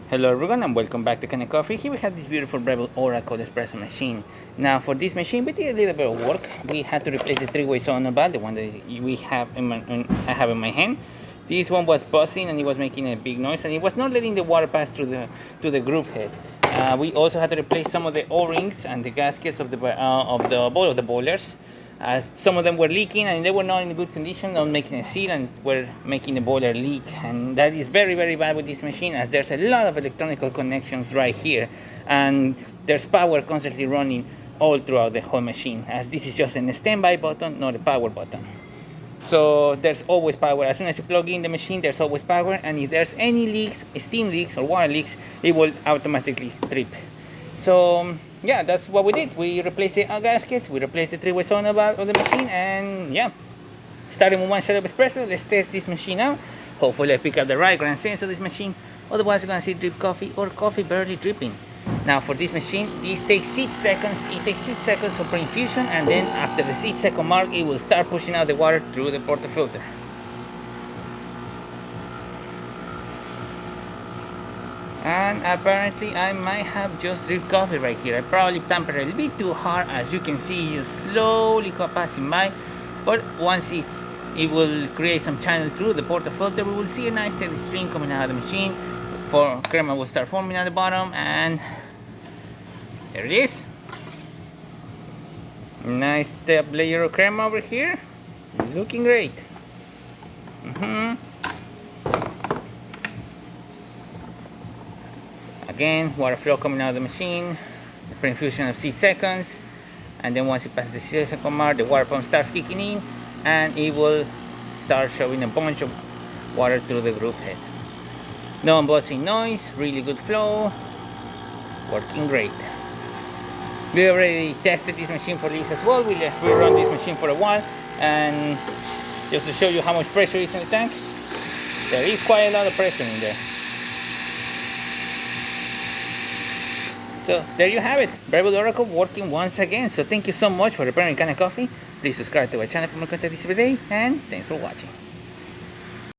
Hello everyone and welcome back to Kanen Coffee. Here we have this beautiful Breville Oracle Espresso machine. Now for this machine we did a little bit of work. We had to replace the three-way sonoval, the one that we have I have in my hand. This one was buzzing and it was making a big noise and it was not letting the water pass through the groove head. We also had to replace some of the O-rings and the gaskets of the boilers, as some of them were leaking and they were not in good condition, not making a seal, and were making the boiler leak. And that is very bad with this machine, as there's a lot of electronical connections right here and there's power constantly running all throughout the whole machine, as this is just a standby button, not a power button. So there's always power. As soon as you plug in the machine, there's always power, and if there's any leaks, steam leaks or water leaks, it will automatically trip. So yeah, that's what we did. We replaced the gaskets, we replaced the three-way sonoval of the machine, and yeah, starting with one shot of espresso. Let's test this machine out. Hopefully I pick up the right grand sense of this machine, otherwise you're gonna see drip coffee or coffee barely dripping. Now for this machine, this takes 6 seconds. It takes 6 seconds for pre-infusion, and then after the 6-second mark, it will start pushing out the water through the portafilter. And apparently I might have just drip coffee right here. I probably tampered a little bit too hard. As you can see, just slowly passing by, but once it will create some channel through the portafilter, we will see a nice steady stream coming out of the machine. For crema will start forming at the bottom, and there it is. Nice top layer of crema over here, looking great. Again, water flow coming out of the machine, pre-infusion of 6 seconds, and then once it passes the 6-second mark, the water pump starts kicking in and it will start showing a bunch of water through the groove head. No buzzing noise, really good flow, working great. We already tested this machine for this as well. We run this machine for a while, and just to show you how much pressure is in the tank, there is quite a lot of pressure in there. So there you have it, Breville Oracle working once again. So thank you so much for preparing Kanen Coffee. Please subscribe to our channel for more content this every day, and thanks for watching.